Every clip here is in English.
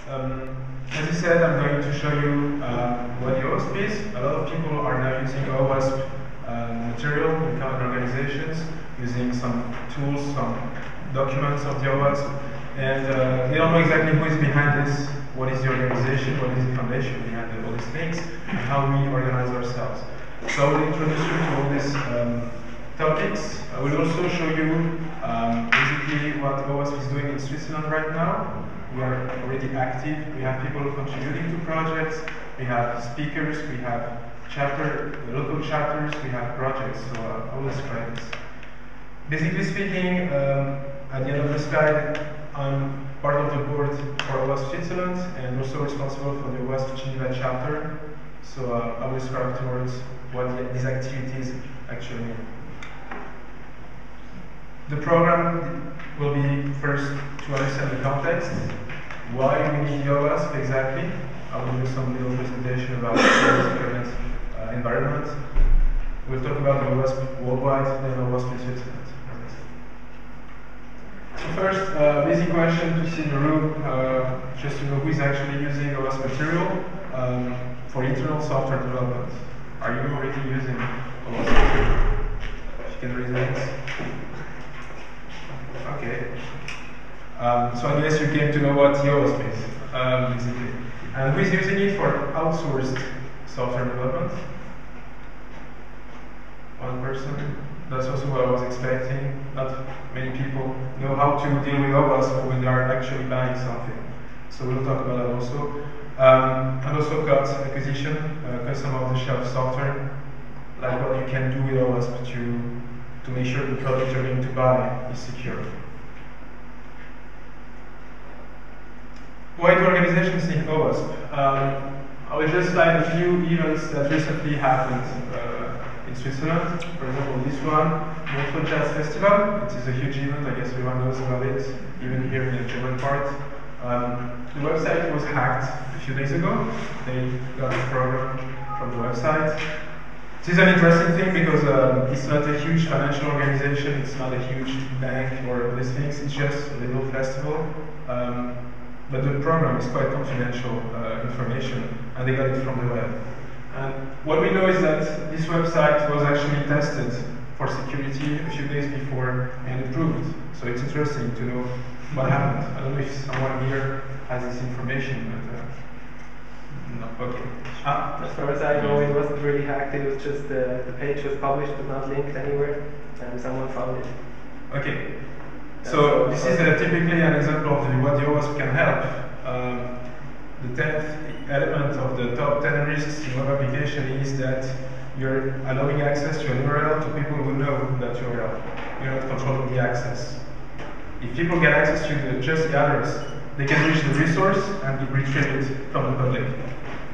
As I said, I'm going to show you what the OWASP is. A lot of people are now using OWASP material in common organizations, using some tools, some documents of the OWASP, and they don't know exactly who is behind this, what is the organization, what is the foundation behind all these things, and how we organize ourselves. So I will introduce you to all these topics. I will also show you basically what OWASP is doing in Switzerland right now. We are already active. We have people contributing to projects. We have speakers. We have local chapters. We have projects. So I will describe this. Basically speaking, at the end of the slide, I'm part of the board for OWASP Switzerland and also responsible for the OWASP Geneva chapter. So I will describe towards what these activities actually mean. The program will be first to understand the context, why we need the OWASP exactly. I will do some little presentation about the current environment. We'll talk about the OWASP worldwide, then OWASP in Switzerland. So first, basic question to see in the room, just to know who is actually using OWASP material for internal software development. Are you already using OWASP material? If you can raise hands. Okay. So I guess you came to know what the OWASP is, basically. And who is using it for outsourced software development? One person. That's also what I was expecting. Not many people know how to deal with OWASP when they are actually buying something. So we'll talk about that also. And also cost acquisition, custom off-the-shelf software, like what you can do with OWASP to make sure the product you're going to buy is secure. Why do organizations need OWASP? I will just cite a few events that recently happened in Switzerland. For example, this one, Montreux Jazz Festival. It is a huge event, I guess everyone knows about it, even here in the German part. The website was hacked a few days ago. They got the program from the website. This is an interesting thing because it's not a huge financial organization, it's not a huge bank or these things, it's just a little festival. But the program is quite confidential information, and they got it from the web. And what we know is that this website was actually tested for security a few days before and approved. So it's interesting to know what happened. I don't know if someone here has this information, but no, okay. As far as I know, it wasn't really hacked. It was just the page was published but not linked anywhere, and someone found it. Okay. So this is typically an example of what the OWASP can help. The 10th element of the top 10 risks in web application is that you're allowing access to an URL to people who know that URL. You're not controlling the access. If people get access to just the address, they can reach the resource and retrieve it from the public.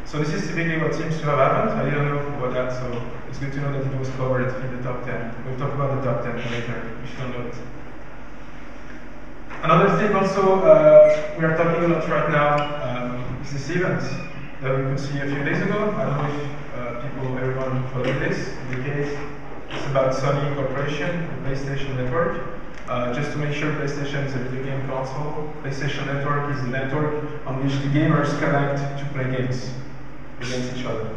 So this is typically what seems to have happened. I didn't know about that, so it's good to know that it was covered in the top 10. We'll talk about the top 10 later, if you don't know it. Another thing also we are talking a lot right now is this event that we could see a few days ago. I don't know if everyone followed this. In the case, it's about Sony Corporation, the PlayStation Network. Just to make sure PlayStation is a video game console, PlayStation Network is the network on which the gamers connect to play games against each other.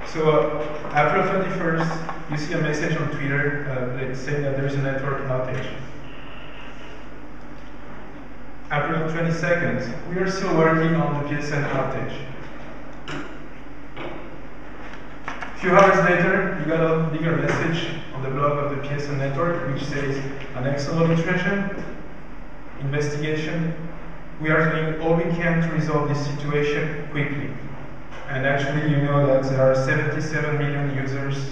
So April 21st, you see a message on Twitter saying that there is a network outage. April 22nd, we are still working on the PSN outage. A few hours later, you got a bigger message on the blog of the PSN network which says an external intrusion, investigation. We are doing all we can to resolve this situation quickly. And actually, you know that there are 77 million users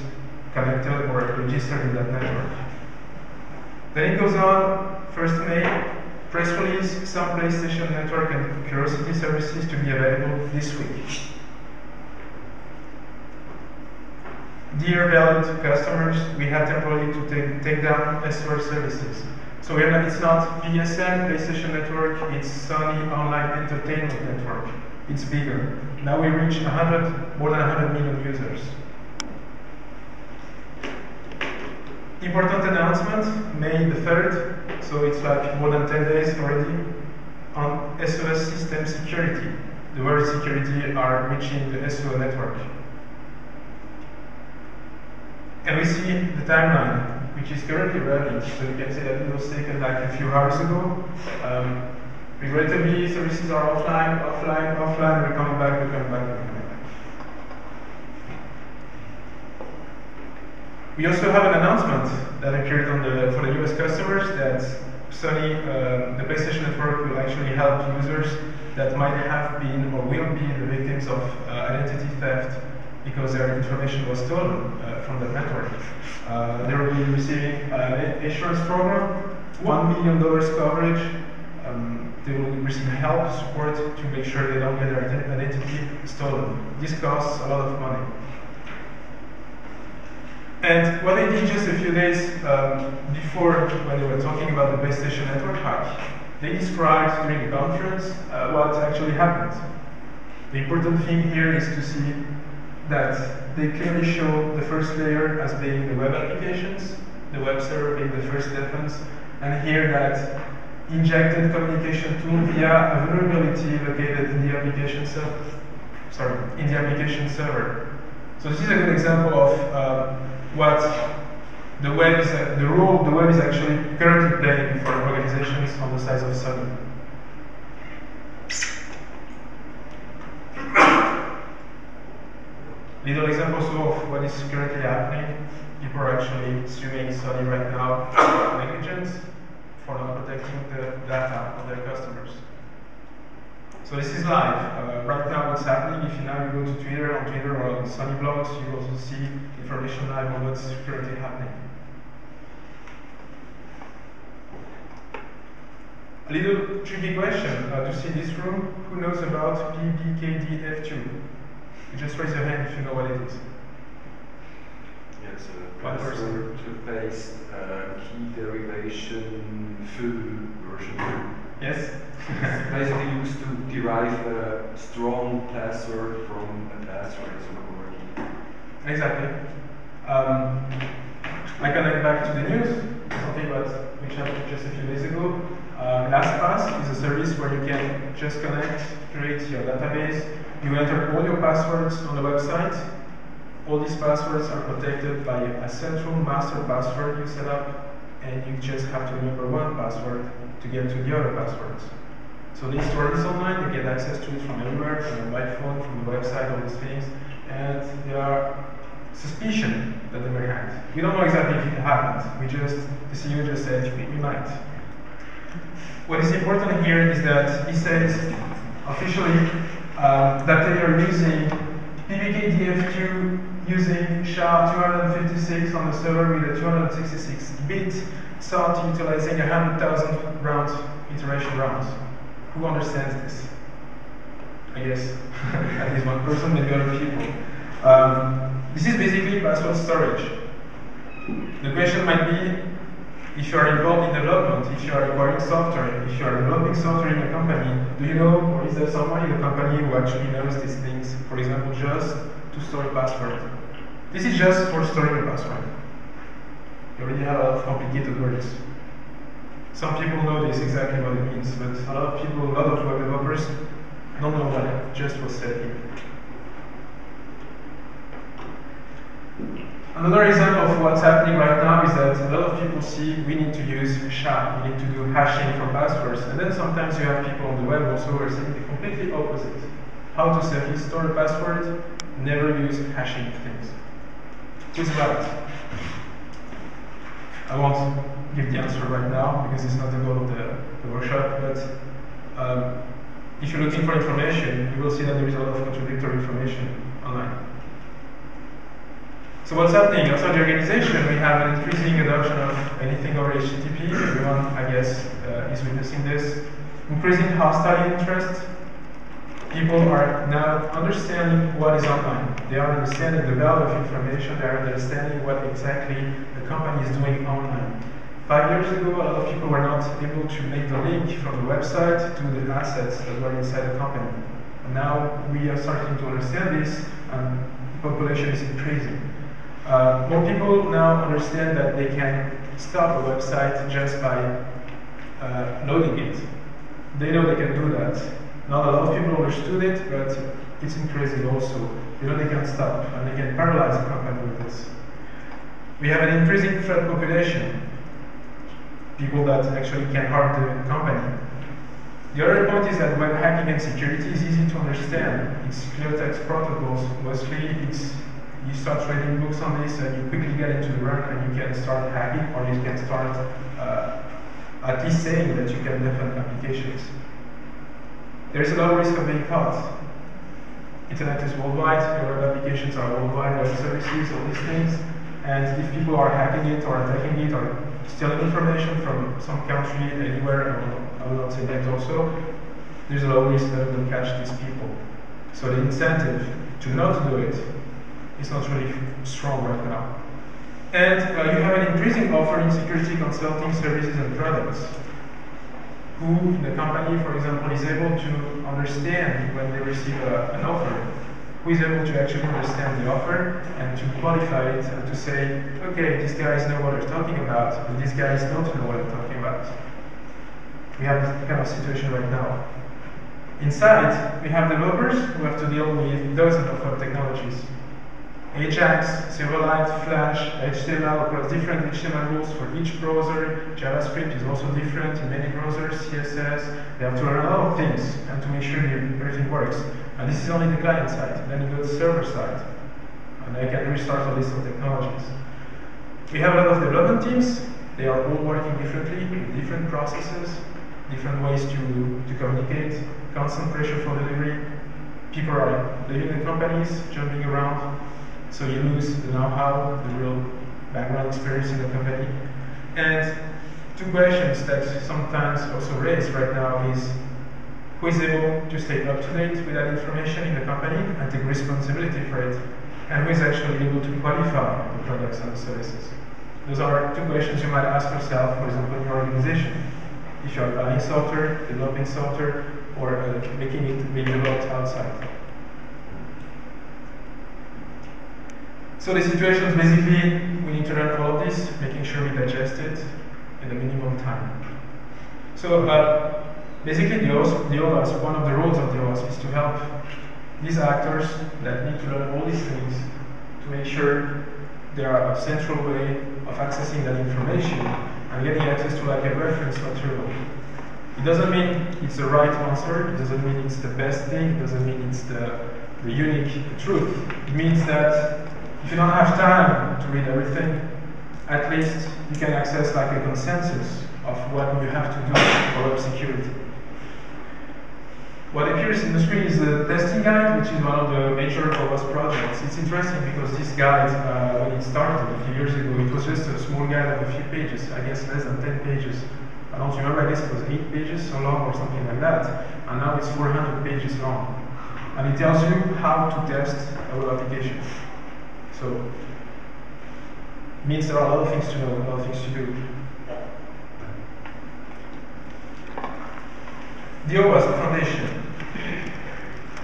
connected or registered in that network. Then it goes on, 1st May, press release, some PlayStation Network and Curiosity services to be available this week. Dear valued customers, we had temporarily to take down SCS services. So it's not PSN, PlayStation Network, it's Sony Online Entertainment Network. It's bigger. Now we reach more than 100 million users. Important announcement, May the 3rd, so it's like more than 10 days already, on SOS system security. the word security are reaching the SEO network. And we see the timeline, which is currently running. So you can see that it was taken like a few hours ago. Regrettably, services are offline, we're coming back, we're coming back. We also have an announcement that appeared on for the US customers that Sony, the PlayStation Network, will actually help users that might have been or will be the victims of identity theft because their information was stolen from the network. They will be receiving an insurance program, $1 million coverage. They will receive help, support to make sure they don't get their identity stolen. This costs a lot of money. And what they did just a few days before, when they were talking about the PlayStation Network hack, they described during the conference what actually happened. The important thing here is to see that they clearly show the first layer as being the web applications, the web server being the first defense, and here that injected communication tool via a vulnerability located in the application server. So this is a good example of what the role the web is actually currently playing for organizations on the size of Sony. Little examples of what is currently happening. People are actually suing Sony right now for negligence for not protecting the data of their customers. So this is live. Right now what's happening, if you now go to Twitter, on Twitter or on Sony blogs, you will also see information live on what's currently happening. A little tricky question to see this room. Who knows about PBKDF2? You just raise your hand if you know what it is. Yes, password-based key derivation foo version 2. Yes? It's basically used to derive a strong password from a passphrase or key. Exactly. I connect back to the news, something which happened just a few days ago. LastPass is a service where you can just connect, create your database. You enter all your passwords on the website. All these passwords are protected by a central master password you set up, and you just have to remember one password to get to the other passwords. So they store this online, you get access to it from anywhere, from your mobile phone, from the website, all these things, and there are suspicion that they were hacked. We don't know exactly if it happened. The CEO just said we might. What is important here is that he says officially that they are using PBKDF2 using SHA-256 on the server with a 266-bit SOT utilizing 100,000 rounds, iteration rounds. Who understands this? I guess at least one person, maybe other people. This is basically password storage. The question might be, if you are involved in development, if you are acquiring software, if you are developing software in a company, do you know, or is there someone in the company who actually knows these things? For example, just to store a password. This is just for storing a password. You already have a lot of complicated words. Some people know this exactly what it means, but a lot of people, a lot of web developers don't know what just was said here. Another example of what's happening right now is that a lot of people see we need to use SHA, we need to do hashing for passwords, and then sometimes you have people on the web also who are saying the completely opposite. How to safely store a password, never use hashing things. Who's right? I won't give the answer right now because it's not the goal of the workshop, but if you're looking for information, you will see that there is a lot of contradictory information online. So what's happening outside the organization? We have an increasing adoption of anything over HTTP. Everyone, I guess, is witnessing this. Increasing hostile interest. People are now understanding what is online. They are understanding the value of information. They are understanding what exactly the company is doing online. 5 years ago, a lot of people were not able to make the link from the website to the assets that were inside the company. And now we are starting to understand this, and the population is increasing. More people now understand that they can stop a website just by loading it. They know they can do that. Not a lot of people understood it, but it's increasing also. You know, they can stop and they can paralyze a company with this. We have an increasing threat population, people that actually can harm the company. The other point is that web hacking and security is easy to understand. It's clear text protocols. Mostly you start reading books on this and you quickly get into the run and you can start hacking, or you can start at least saying that you can defend applications. There is a low risk of being caught. Internet is worldwide, your web applications are worldwide, web services, all these things. And if people are hacking it or attacking it or stealing information from some country, anywhere, I will not say names also, there's a low risk that we will catch these people. So the incentive to not do it is not really strong right now. And you have an increasing offer in security consulting services and products. Who in the company, for example, is able to understand when they receive an offer, who is able to actually understand the offer and to qualify it and to say, okay, these guys know what they're talking about, and these guys don't know what they're talking about. We have this kind of situation right now. Inside, we have developers who have to deal with dozens of web technologies. Ajax, Silverlight, Flash, HTML across different HTML rules for each browser. JavaScript is also different in many browsers, CSS. They have to learn a lot of things and to make sure that everything works. And this is only the client side. Then you go to the server side. And I can restart a list of technologies. We have a lot of development teams. They are all working differently, with different processes, different ways to communicate, constant pressure for delivery. People are leaving the companies, jumping around. So you lose the know-how, the real background experience in the company. And two questions that sometimes also raised right now is, who is able to stay up to date with that information in the company and take responsibility for it? And who is actually able to qualify the products and the services? Those are two questions you might ask yourself, for example, in your organization. If you are buying software, developing software, or making it being developed outside. So the situation is basically, we need to learn all of this, making sure we digest it in the minimum time. So basically the OWASP, one of the roles of the OWASP is to help these actors that need to learn all these things to make sure there are a central way of accessing that information and getting access to like a reference material. It doesn't mean it's the right answer, it doesn't mean it's the best thing, it doesn't mean it's the unique truth. It means that if you don't have time to read everything, at least you can access like a consensus of what you have to do for web security. What appears in the screen is the testing guide, which is one of the major OWASP projects. It's interesting because this guide, when it started a few years ago, it was just a small guide of a few pages, I guess less than 10 pages. I don't remember, I guess it was 8 pages so long or something like that. And now it's 400 pages long. And it tells you how to test a web application. So, it means there are a lot of things to know, a lot of things to do. The OWASP Foundation.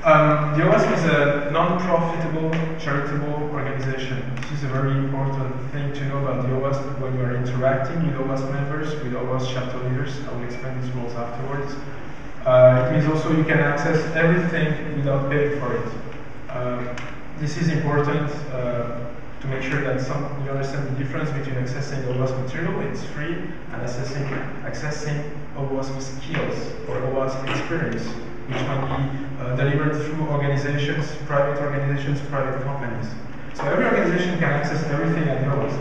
The OWASP is a non-profitable, charitable organization. This is a very important thing to know about the OWASP when you are interacting with OWASP members, with OWASP chapter leaders. I will explain these rules afterwards. It means also you can access everything without paying for it. This is important to make sure that you understand the difference between accessing OWASP material, it's free, and accessing OWASP skills or OWASP experience, which can be delivered through organizations, private companies. So every organization can access everything at OWASP.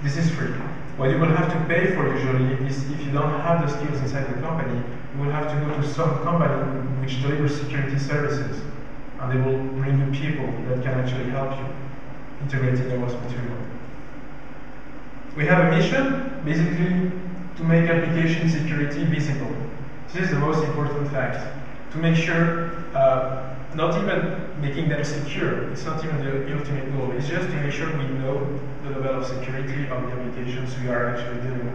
This is free. What you will have to pay for usually is if you don't have the skills inside the company, you will have to go to some company which delivers security services. And they will bring you people that can actually help you integrating OWASP material. We have a mission, basically, to make application security visible. This is the most important fact. To make sure, not even making them secure, it's not even the ultimate goal, it's just to make sure we know the level of security of the applications we are actually dealing with.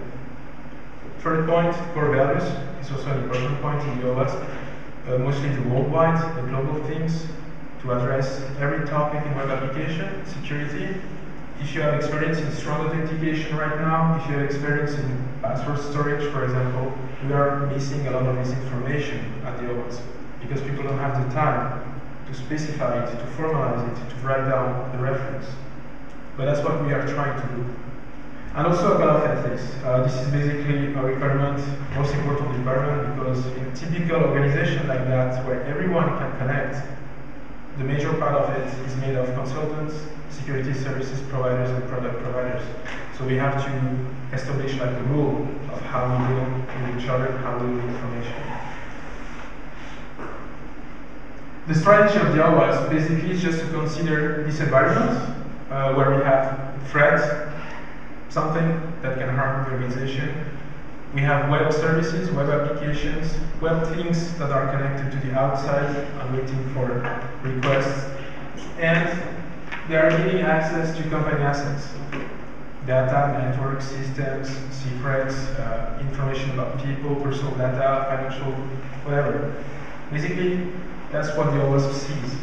Third point, core values, is also an important point in the OWASP. Mostly the worldwide, the global things, to address every topic in web application, security, If you have experience in strong authentication right now, if you have experience in password storage, for example, we are missing a lot of this information at the OWASP because people don't have the time to specify it, to formalize it, to write down the reference. But that's what we are trying to do. And also about ethics. This is basically a requirement, most important requirement, because in a typical organization like that, where everyone can connect, the major part of it is made of consultants, security services providers, and product providers. So we have to establish like a rule of how we deal with each other, how we deal with information. The strategy of the OWASP basically is just to consider this environment where we have threat, something that can harm the organization. We have web services, web applications, web things that are connected to the outside and waiting for requests. And they are giving access to company assets. Data, network, systems, secrets, information about people, personal data, financial, whatever. Basically, that's what the OWASP sees.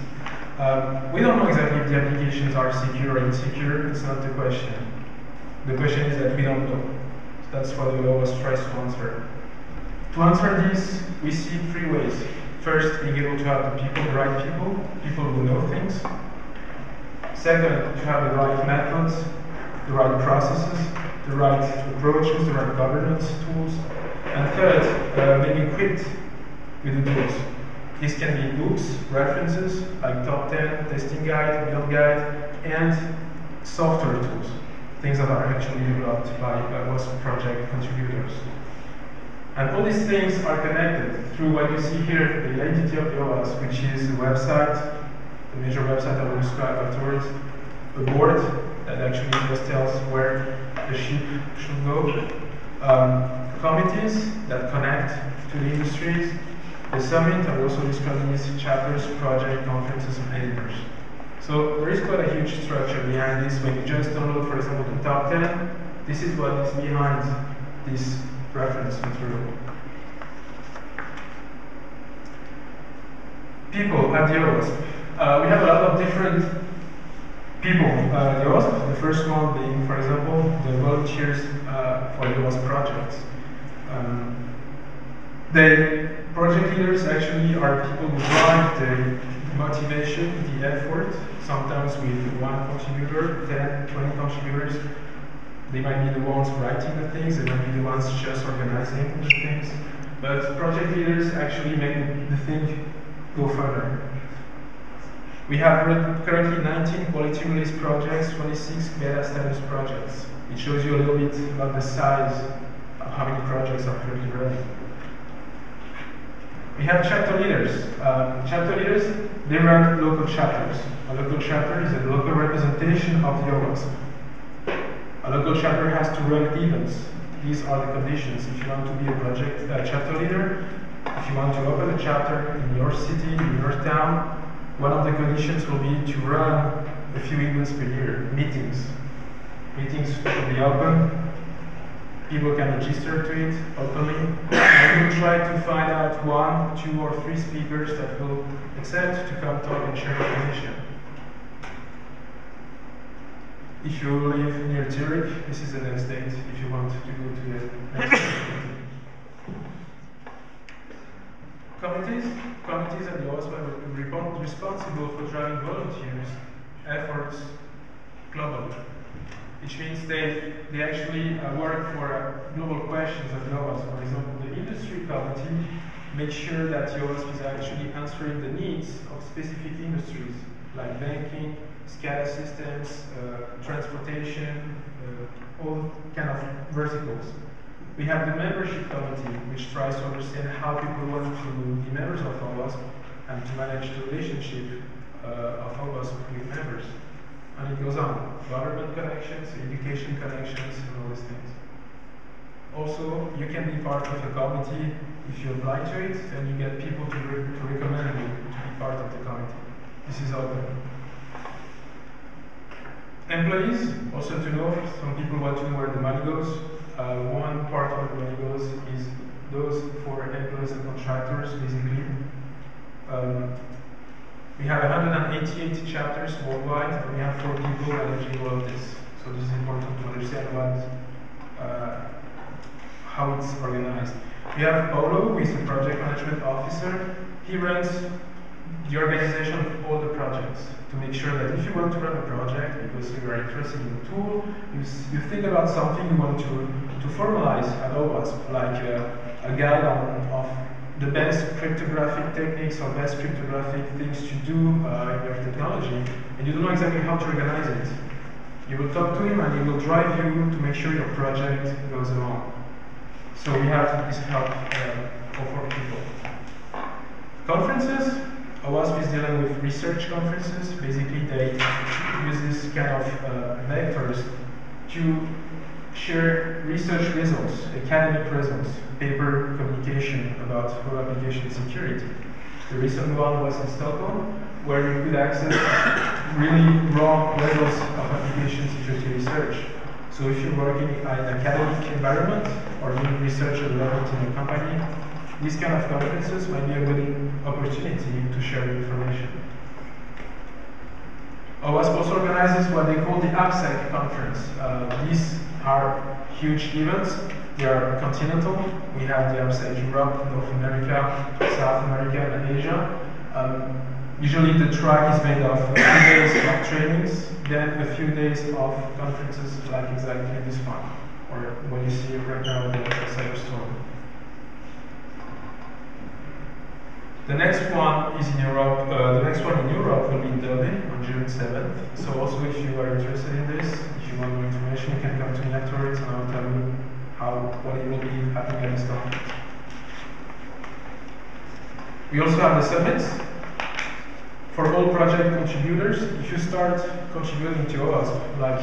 We don't know exactly if the applications are secure or insecure. It's not the question. The question is that we don't know. So that's what the OWASP tries to answer. To answer this, we see three ways. First, being able to have the people, the right people who know things. Second, to have the right methods, the right processes, the right approaches, the right governance tools. And third, being equipped with the tools. This can be books, references, like top 10, testing guide, build guide, and software tools. Things that are actually developed by OWASP project contributors. And all these things are connected through what you see here, the identity of the OWASP, which is the website, the major website I will describe afterwards, a board that actually just tells where the ship should go, committees that connect to the industries, the summit, I will also describe these chapters, project, conferences, and editors. So there is quite a huge structure behind this. When you just download, for example, the top 10, this is what is behind this reference material. People at the OWASP. We have a lot of different people at the OWASP. The first one being, for example, the volunteers for the OWASP projects. The project leaders actually are people who drive the motivation, the effort, sometimes with one contributor, 10, 20 contributors. They might be the ones writing the things, they might be the ones just organizing the things. But project leaders actually make the thing go further. We have currently 19 quality release projects, 26 beta status projects. It shows you a little bit about the size of how many projects are currently running. We have chapter leaders. Chapter leaders, they run local chapters. A local chapter is a local representation of the OWASP. A local chapter has to run events. These are the conditions. If you want to be a project chapter leader, if you want to open a chapter in your city, in your town, one of the conditions will be to run a few events per year, meetings. Meetings should be open. People can register to it openly. And we'll try to find out 1, 2, or 3 speakers that will accept to come talk and share information. If you live near Zurich, this is the next date if you want to go to the next date. Committees at the OWASP are responsible for driving volunteers' efforts globally. Which means they actually work for global questions at the OWASP. For example, the industry committee makes sure that the OWASP is actually answering the needs of specific industries like banking, SCADA systems, transportation, all kind of verticals. We have the membership committee, which tries to understand how people want to be members of OWASP and to manage the relationship of OWASP with members. And it goes on. Government connections, education connections, and all these things. Also, you can be part of a committee if you apply to it, and you get people to recommend you to be part of the committee. This is open. Employees, also to know, some people want to know where the money goes. One part where the money goes is those for employees and contractors, basically. We have 188 chapters worldwide, and we have 4 people managing all of this. So this is important to understand how it's organized. We have Paulo, who is the project management officer. He runs the organization of all the projects to make sure that if you want to run a project because you are interested in the tool, you think about something you want to formalize at OWASP, like a guide of the best cryptographic techniques or best cryptographic things to do in your technology, and you don't know exactly how to organize it. You will talk to him and he will drive you to make sure your project goes along. So we have this help for people. Conferences. OWASP is dealing with research conferences. Basically, they use this kind of vectors to share research results, academic results, paper communication about web application security. The recent one was in Stockholm, where you could access really raw results of application security research. So if you're working in an academic environment or doing research and development in a company, these kind of conferences might be a good opportunity to share information. OWASP also organizes what they call the AppSec conference. These are huge events. They are continental. We have the AppSec Europe, North America, South America, and Asia. Usually the track is made of a few days of trainings, then a few days of conferences like exactly this one, or what you see right now in the Cyberstorm. The next one is in Europe. The next one in Europe will be in Dublin on June 7th. So also if you are interested in this, if you want more information, you can come to me afterwards and I will tell you what it will be happening at this conference. We also have the summits for all project contributors. If you start contributing to OWASP, like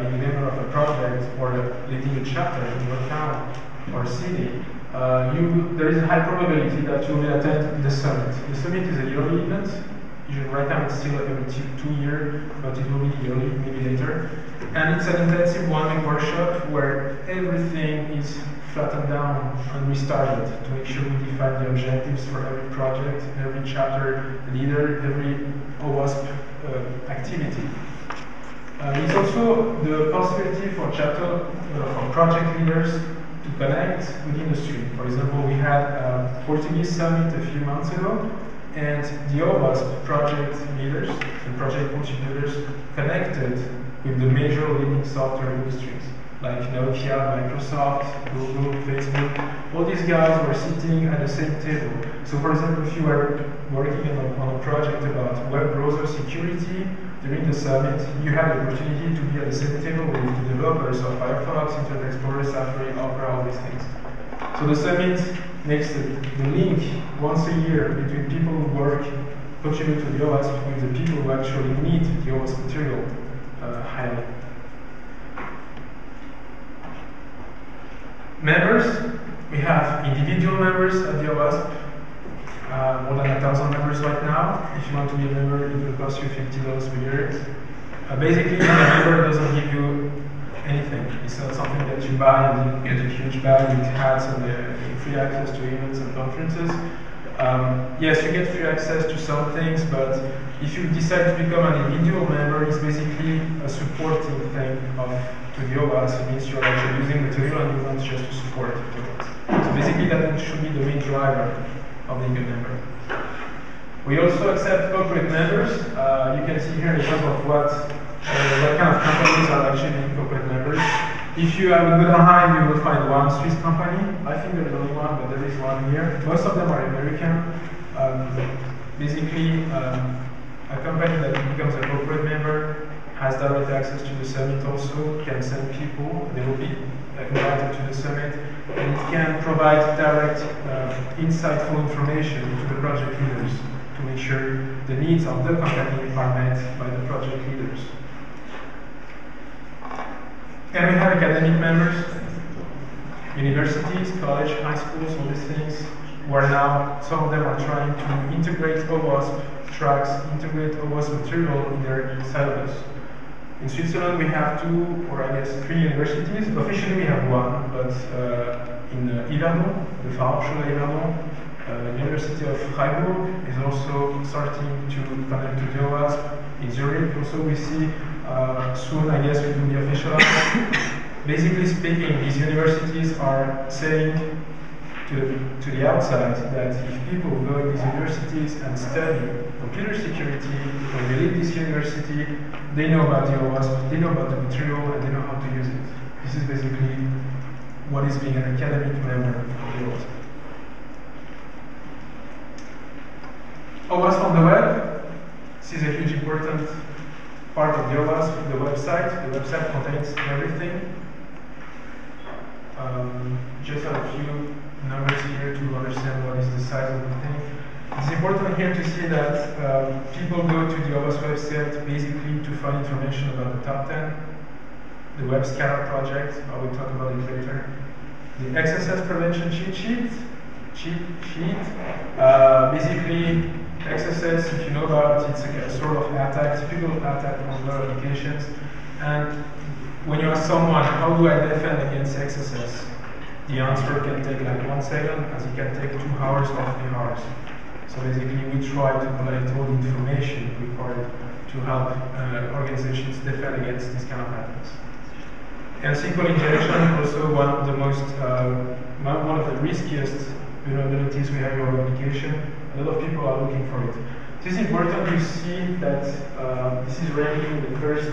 being a member of a project or leading a chapter in your town or city, there is a high probability that you will attend the summit. The summit is a yearly event. Usually right now it's still every 2 years, but it will be yearly, maybe later. And it's an intensive one-week workshop where everything is flattened down and restarted to make sure we define the objectives for every project, every chapter leader, every OWASP activity. It's also the possibility for for project leaders to connect with industry. For example, we had a Portuguese summit a few months ago, and the OWASP project leaders and project contributors connected with the major leading software industries, like Nokia, Microsoft, Google, Facebook. All these guys were sitting at the same table. So for example, if you were working on a project about web browser security during the summit, you had the opportunity to be at the same table with the developers of Firefox, Internet Explorer, Safari, Opera, all these things. So the summit makes the link once a year between people who contribute to the OWASP with the people who actually need the OWASP material highly. Members, we have individual members at the OWASP, more than 1,000 members right now. If you want to be a member, it will cost you $50 per year. Basically, the member doesn't give you anything. It's not something that you buy and you get a huge bag with hats and free access to events and conferences. Yes, you get free access to some things, but if you decide to become an individual member, it's basically a supporting thing to the OWASP. It means you're actually using material and you want just to support it. So basically that should be the main driver of being a member. We also accept corporate members. You can see here an example of what kind of companies are actually being corporate members. If you have a good eye, you will find one Swiss company. I think there is only one, but there is one here. Most of them are American. Basically, a company that becomes a corporate member has direct access to the summit also, can send people, they will be invited to the summit, and it can provide direct, insightful information to the project leaders to make sure the needs of the company are met by the project leaders. And we have academic members, universities, college, high schools, all these things, where now some of them are trying to integrate OWASP tracks, integrate OWASP material in their syllabus. In Switzerland we have 2 or I guess 3 universities. Officially we have 1, but in Yverdon, the Fachhochschule Yverdon, the University of Freiburg is also starting to connect to the OWASP. In Zurich also we see soon, I guess, it will be officialized. Basically speaking, these universities are saying to the outside that if people go to these universities and study computer security, when they leave this university, they know about the OWASP, they know about the material, and they know how to use it. This is basically what is being an academic member of the OWASP. OWASP on the web. This is a huge important part of the OWASP, the website. The website contains everything. Just a few numbers here to understand what is the size of the thing. It's important here to see that people go to the OWASP website basically to find information about the top 10, the web scanner project, I will talk about it later, the XSS prevention cheat sheet. Basically, XSS, if you know about it, it's a sort of attack, typical attack on web applications. And when you ask someone, how do I defend against XSS? The answer can take like 1 second, as it can take 2 hours or 3 hours. So basically, we try to collect all the information required to help organizations defend against these kind of attacks. And SQL injection, also one of the most, one of the riskiest vulnerabilities we have in our application. A lot of people are looking for it. It is important to see that this is ranking the first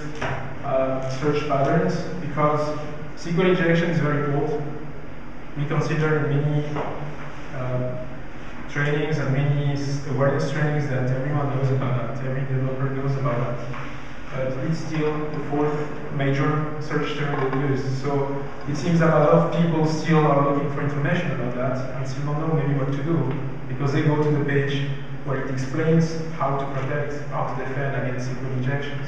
search patterns, because SQL injection is very old. We consider many trainings and many awareness trainings that everyone knows about that, every developer knows about that. But it's still the 4th major search term we use. So it seems that a lot of people still are looking for information about that and still don't know maybe what to do, because they go to the page where it explains how to protect, how to defend against SQL injections.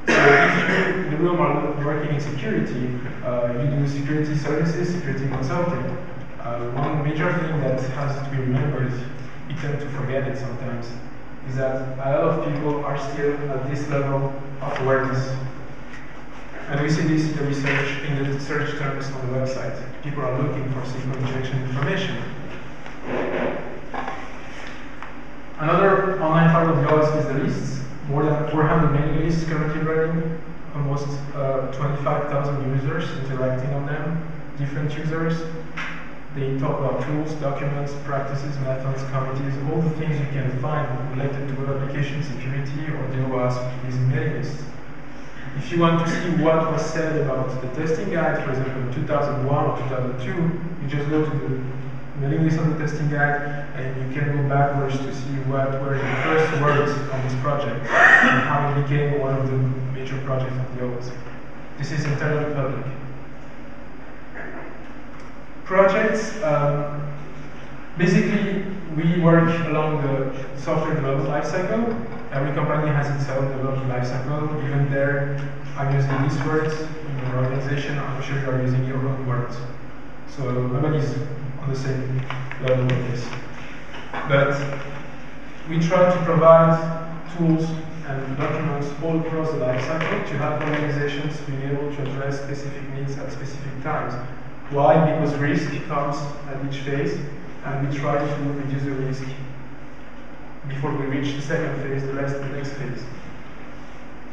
So if you in the room are working in security, you do security services, security consulting. One major thing that has to be remembered, we tend to forget it sometimes, is that a lot of people are still at this level of awareness. And we see this in the research, in the search terms on the website. People are looking for SQL injection information. Another online part of the OWASP is the lists. More than 400 mailing lists currently running, almost 25,000 users interacting on them, different users. They talk about tools, documents, practices, methods, committees, all the things you can find related to web application security or the OWASP using mailing lists. If you want to see what was said about the testing guide, for example, in 2001 or 2002, you just go to the mailing list of the testing guide, and you can go backwards to see what were the first words on this project and how it became one of the major projects of the OWASP. This is entirely public. Projects, basically, we work along the software development lifecycle. Every company has its own development lifecycle. Even there, I'm using these words. In your organization, I'm sure you are using your own words. So nobody's on the same level with this. But we try to provide tools and documents all across the lifecycle to help organizations be able to address specific needs at specific times. Why? Because risk comes at each phase, and we try to reduce the risk before we reach the second phase, the next phase.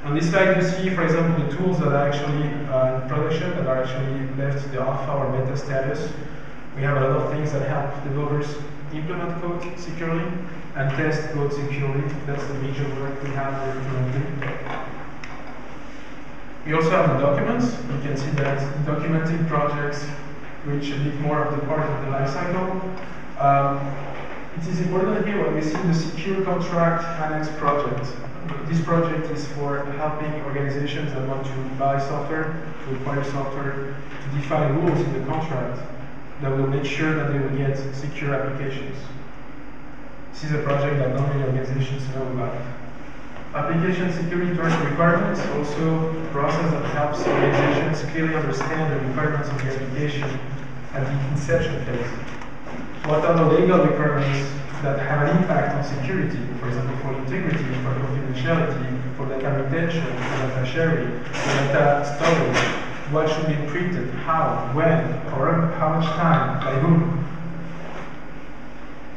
On this slide, you see, for example, the tools that are actually in production, that are actually left the alpha or beta status. We have a lot of things that help developers implement code securely and test code securely. That's the major work we have implemented. We also have the documents. You can see that documenting projects reach a bit more of the part of the lifecycle. It is important here when we see the secure contract annex project. This project is for helping organizations that want to buy software, to acquire software, to define rules in the contract that will make sure that they will get secure applications. This is a project that not many organizations know about. Application security requirements, also a process that helps organizations clearly understand the requirements of the application at the inception phase. What are the legal requirements that have an impact on security, for example, for integrity, for confidentiality, for data retention, for data sharing, for data storage? What should be encrypted, how, when, for how much time, by whom?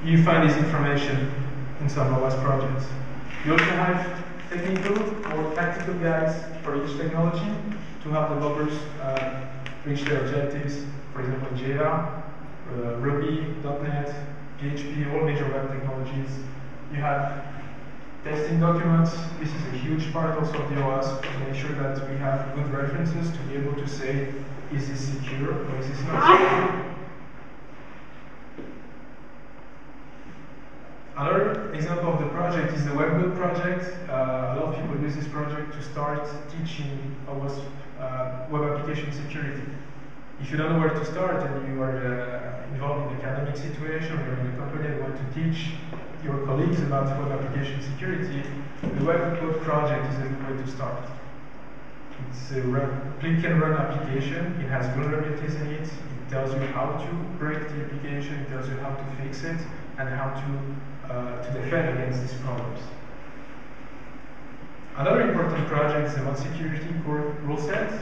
You find this information in some OWASP projects. You also have technical or tactical guides for each technology to help developers reach their objectives. For example, Java, Ruby, .NET, PHP, all major web technologies. You have testing documents. This is a huge part also of the OWASP to make sure that we have good references to be able to say, is this secure or is this not secure? Another example of the project is the Webgood project. A lot of people use this project to start teaching OWASP web application security. If you don't know where to start and you are involved in an academic situation or you're in a company and want to teach your colleagues about web application security, the Webgood project is a good way to start. It's a click and run application. It has vulnerabilities in it. It tells you how to break the application. It tells you how to fix it and how to defend against these problems. Another important project is the Mod Security core rule set.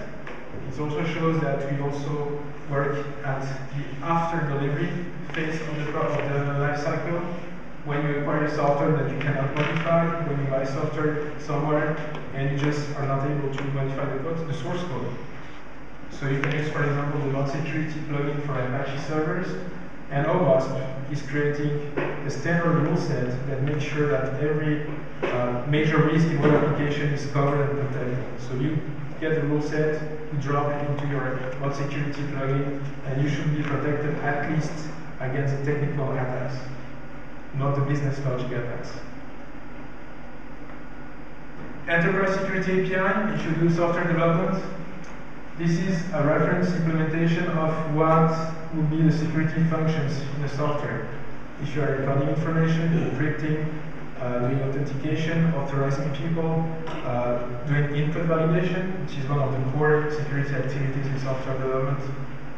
It also shows that we also work at the after delivery phase of the life cycle. When you acquire software that you cannot modify, when you buy software somewhere and you just are not able to modify the source code. So you can use, for example, the Mod Security plugin for Apache servers, and OWASP is creating a standard rule set that makes sure that every major risk in web application is covered and protected. So you get the rule set, you drop it into your Mod Security plugin, and you should be protected at least against the technical attacks, not the business logic attacks. Enterprise Security API, if you do software development, this is a reference implementation of what would be the security functions in the software. If you are recording information, encrypting, doing authentication, authorizing people, doing input validation, which is one of the core security activities in software development.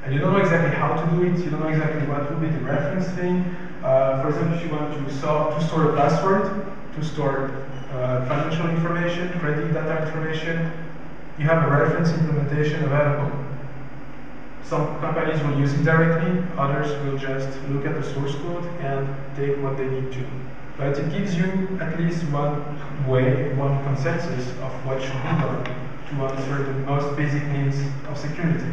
And you don't know exactly how to do it, you don't know exactly what would be the reference thing. For example, if you want to store a password, to store financial information, credit data information, you have a reference implementation available. Some companies will use it directly, others will just look at the source code and take what they need to. But it gives you at least one way, one consensus of what should be done to answer the most basic needs of security.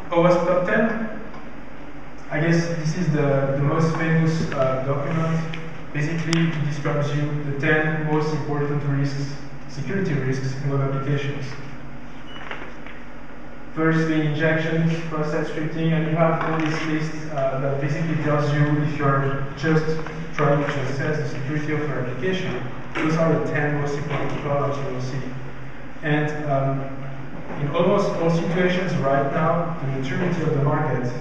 OWASP Top 10. I guess this is the most famous document. Basically, it describes you the 10 most important risks, security risks in web applications. First being injections, cross-site scripting, and you have all this list that basically tells you if you're just trying to assess the security of your application. Those are the 10 most important problems you will see. And in almost all situations right now, the maturity of the market,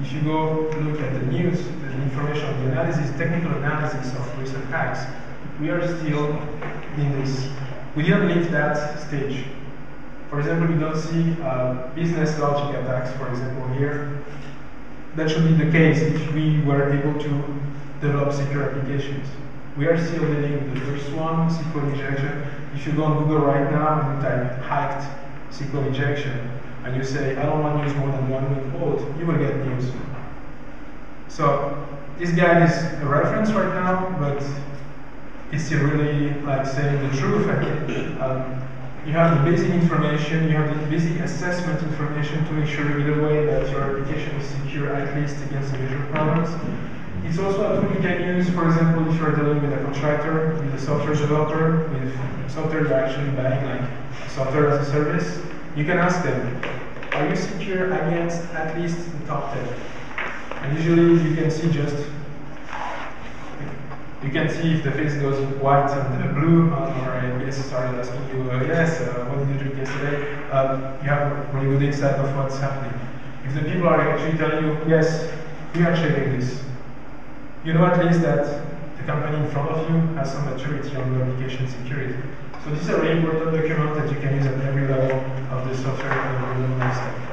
if you go look at the news, the information, the analysis, technical analysis of recent hacks, we are still in this. We didn't leave that stage. For example, we don't see business logic attacks, for example, here. That should be the case if we were able to develop secure applications. We are still dealing with the first one, SQL injection. If you go on Google right now and you type hacked SQL injection, and you say, I don't want to use more than 1 week old, you will get news. So this guide is a reference right now, but it's still really like saying the truth. You have the basic information, you have the basic assessment information to make sure either way that your application is secure at least against the major problems. It's also a tool you can use, for example, if you're dealing with a contractor, with a software developer, with software you're actually buying, like software as a service. You can ask them, are you secure against at least the top 10? And usually you can see you can see if the face goes white and blue, or I guess started asking you, yes, what did you drink yesterday? You have a really good insight of what's happening. If the people are actually telling you, yes, we are checking this, you know at least that the company in front of you has some maturity on the application security. So this is a really important document that you can use at every level of the software development lifecycle.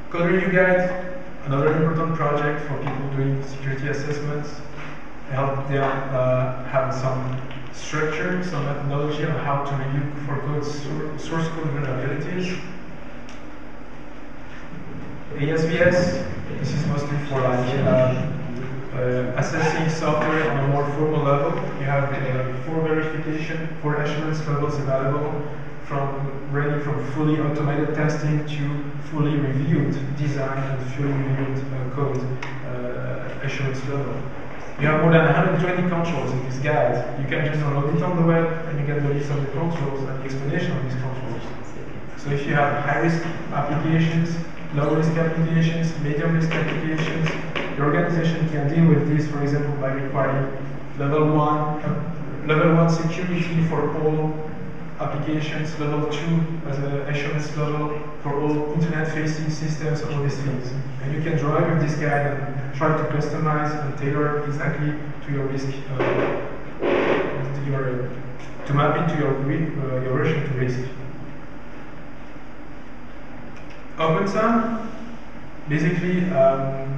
Code review guide, another important project for people doing security assessments. Help them have some structure, some methodology on how to review for code source code vulnerabilities. ASVS, this is mostly for like assessing software on a more formal level. You have 4 assurance levels available, ranging from fully automated testing to fully reviewed design and fully reviewed code assurance level. You have more than 120 controls in this guide. You can just download it on the web and you get the list of the controls and the explanation of these controls. So if you have high-risk applications, low-risk applications, medium-risk applications, the organization can deal with this, for example, by requiring level 1 security for all applications, level 2 as an assurance level for all internet-facing systems, all these things. And you can drive with this guide and try to customize and tailor exactly to your risk, to map into your version to risk. OpenSUM basically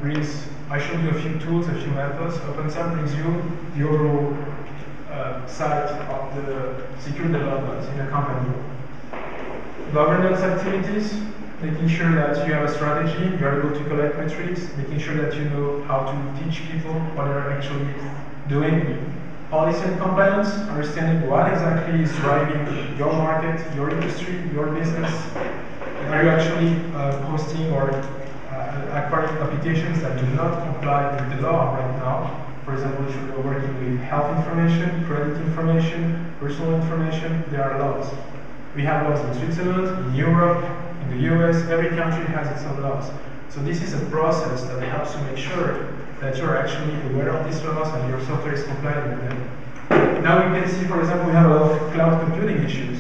brings, I showed you a few tools, a few methods. OpenSUM brings you the overall side of the secure development in a company. Governance activities, making sure that you have a strategy, you are able to collect metrics, making sure that you know how to teach people what they are actually doing. Policy and compliance, understanding what exactly is driving your market, your industry, your business. Are you actually posting or acquiring applications that do not comply with the law right now? For example, if you're working with health information, credit information, personal information, there are laws. We have laws in Switzerland, in Europe, in the US, every country has its own laws. So this is a process that helps to make sure that you're actually aware of these laws and your software is compliant with them. Now you can see, for example, we have a lot of cloud computing issues.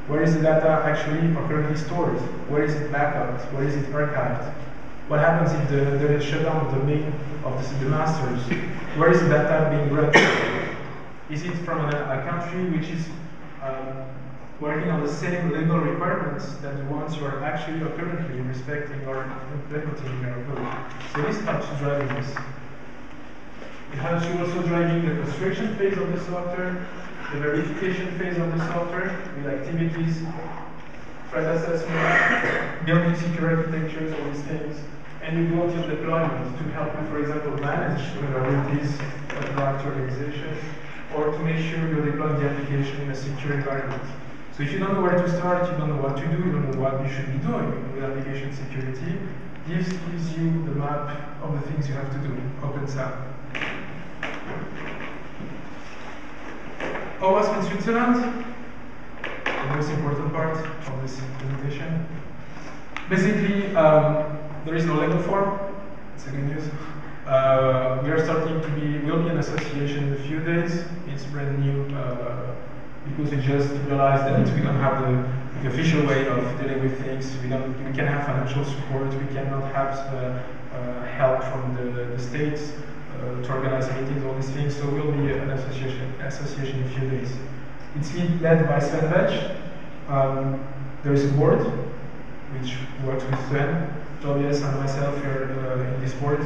Where is the data actually currently stored? Where is it backed? Where is it archived? What happens if there is a shutdown of the main of the masters? Where is the data being read? Is it from a country which is working on the same legal requirements that the ones you are actually or currently respecting or implementing in your code? So this helps you driving this. It helps you also driving the construction phase of the software, the verification phase of the software with activities, threat assessment, building secure architectures, all these things. And you go until deployment to help you, for example, manage vulnerabilities of large organizations, or to make sure you're deploying the application in a secure environment. So if you don't know where to start, you don't know what to do, you don't know what you should be doing with application security, this gives you the map of the things you have to do, OpenSUM. OWASP in Switzerland, the most important part of this presentation. Basically, there is no legal form, it's a good news. We are starting to we'll be an association in a few days. It's brand new because we just realized that we don't have the official way of dealing with things. We can have financial support, we cannot have help from the states to organize meetings, all these things. So we'll be an association in a few days. It's led by Sven Vetch. There is a board which works with Sven, Tobias and myself here in this board.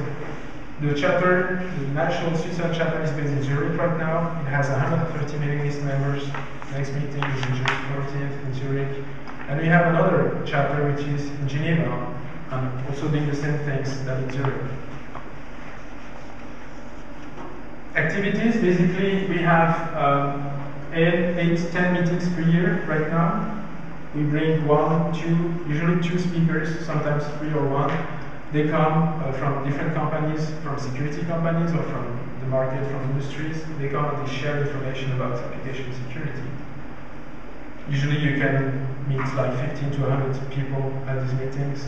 The chapter, the national Switzerland chapter is based in Zurich right now. It has 130 mailing list members. Next meeting is in June 14th in Zurich. And we have another chapter which is in Geneva, and also doing the same things that in Zurich. Activities, basically we have 8-10 meetings per year right now. We bring 1, 2, usually 2 speakers, sometimes 3 or 1. They come from different companies, from security companies or from the market, from industries. They come and they share information about application security. Usually you can meet like 15 to 100 people at these meetings.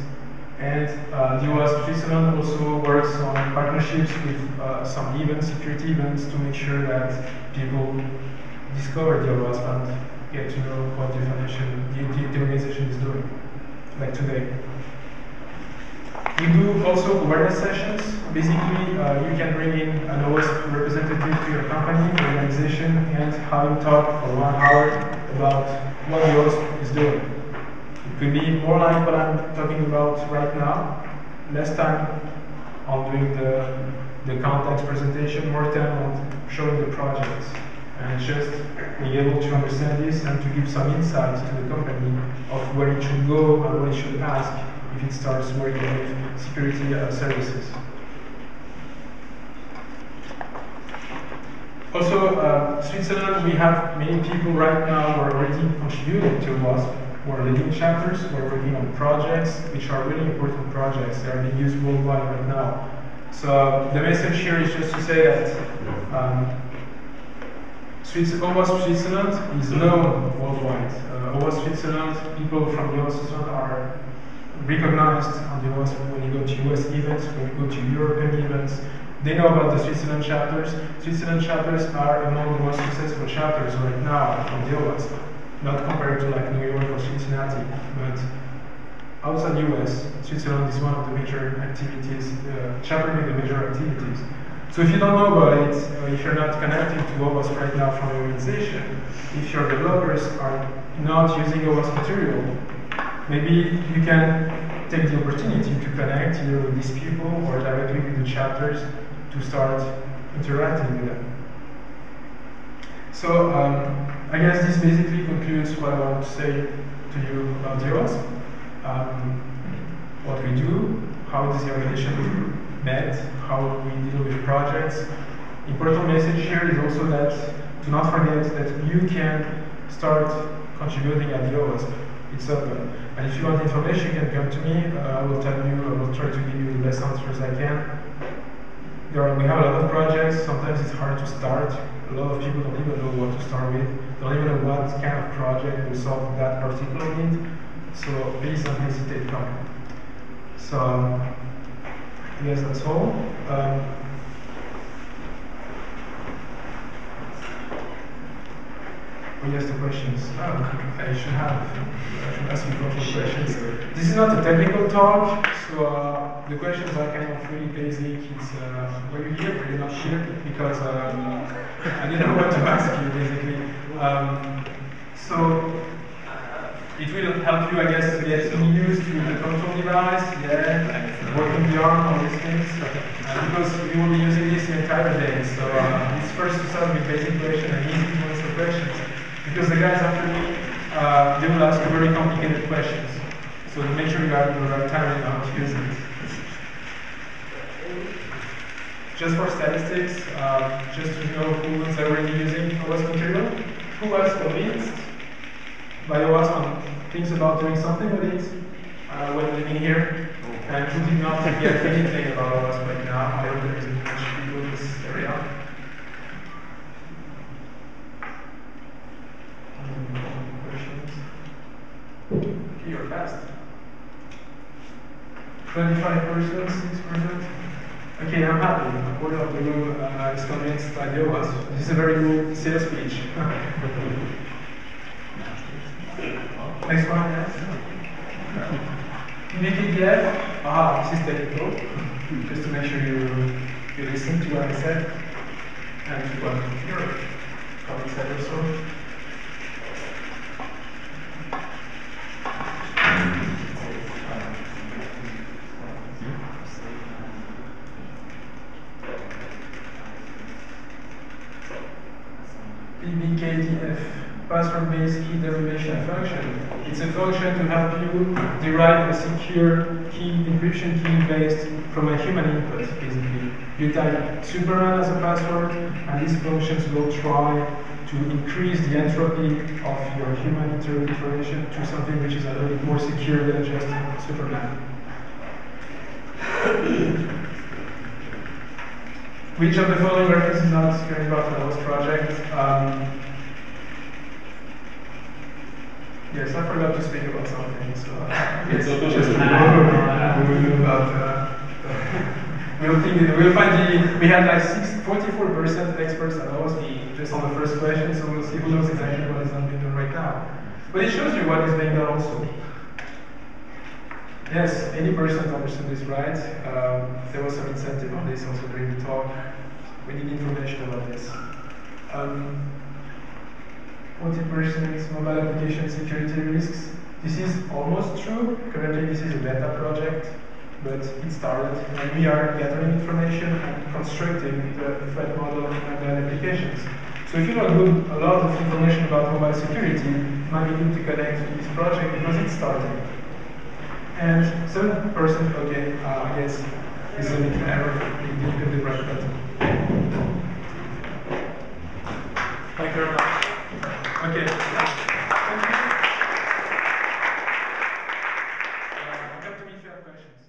And the OWASP Switzerland also works on partnerships with some events, security events, to make sure that people discover the OWASP and get to know what the organization is doing, like today. We do also awareness sessions. Basically, you can bring in an OWASP representative to your company, organization, and have him talk for 1 hour about what the OWASP is doing. It could be more like what I'm talking about right now, less time on doing the context presentation, more time on showing the projects, and just being able to understand this and to give some insight to the company of where it should go and what it should ask if it starts working with security services. Also, Switzerland, we have many people right now who are already contributing to OWASP, who are leading chapters, who are working on projects, which are really important projects. They are being used worldwide right now. So the message here is just to say that OWASP Switzerland is known worldwide. OWASP Switzerland, people from the OWASP Switzerland are recognized on the OWASP when you go to US events, when you go to European events. They know about the Switzerland chapters. Switzerland chapters are among the most successful chapters right now from the OWASP, not compared to like New York or Cincinnati, but outside US, Switzerland is one of the major activities, chapter with the major activities. So if you don't know about it, if you're not connected to OWASP right now from your organization, if your developers are not using OWASP material, maybe you can take the opportunity to connect either with these people or directly with the chapters to start interacting with them. So I guess this basically concludes what I want to say to you about the OWASP. What we do, how is the organization met, how we deal with projects. Important message here is also that do not forget that you can start contributing at the OWASP. It's open. And if you want information, you can come to me. I will tell you, I will try to give you the best answers I can. We have a lot of projects. Sometimes it's hard to start. A lot of people don't even know what to start with. Don't even know what kind of project will solve that particular need. So please don't hesitate coming. So I guess that's all. Oh yes, the questions. I should ask you a couple of questions. This is not a technical talk, so the questions are kind of really basic. It's were you here, were you not here? Because I didn't know what to ask you, basically. So it will help you, I guess, to get used to the control device, working the arm, all these things. Because we will be using this the entire day. So it's first to start with basic questions and easy to answer questions. Because the guys after me, they will ask you very complicated questions. So make sure you have the right time and how to use it. Just for statistics, just to know who is already using OWASP material, who was convinced by OWASP on things about doing something with it when living here, and who did not get anything about OWASP right now. I hope there isn't much people in this area. Okay, you're fast. 25%, 6%. Okay, I'm happy. A quarter of the room is convinced by the OWASP. This is a very good sales speech. Next one, yes. VKDF. This is technical. Just to make sure you listen to what I said and to what your colleagues said also. PBKDF, password-based key derivation function. It's a function to help you derive a secure key, encryption key based from a human input, basically. You type Superman as a password, and these functions will try to increase the entropy of your human information to something which is a little bit more secure than just Superman. Which of the following reference is not currently part of the OWASP project? Yes, I forgot to speak about something, so it's just we'll find we had like 44% experts at OWASP just on the first question, so we'll see who knows exactly what is not being done right now. But it shows you what is being done also. Yes, 80% understood this right. There was some incentive on this also during the talk. We need information about this. 40% mobile application security risks. This is almost true. Currently, this is a beta project, but it started, and we are gathering information and constructing the threat model and the applications. So if you know a lot of information about mobile security, it might be good to connect to this project because it's starting. And 7%, okay, I guess is a little error. You didn't hit the right button. Thank you very much. Okay. Come to me if you have questions.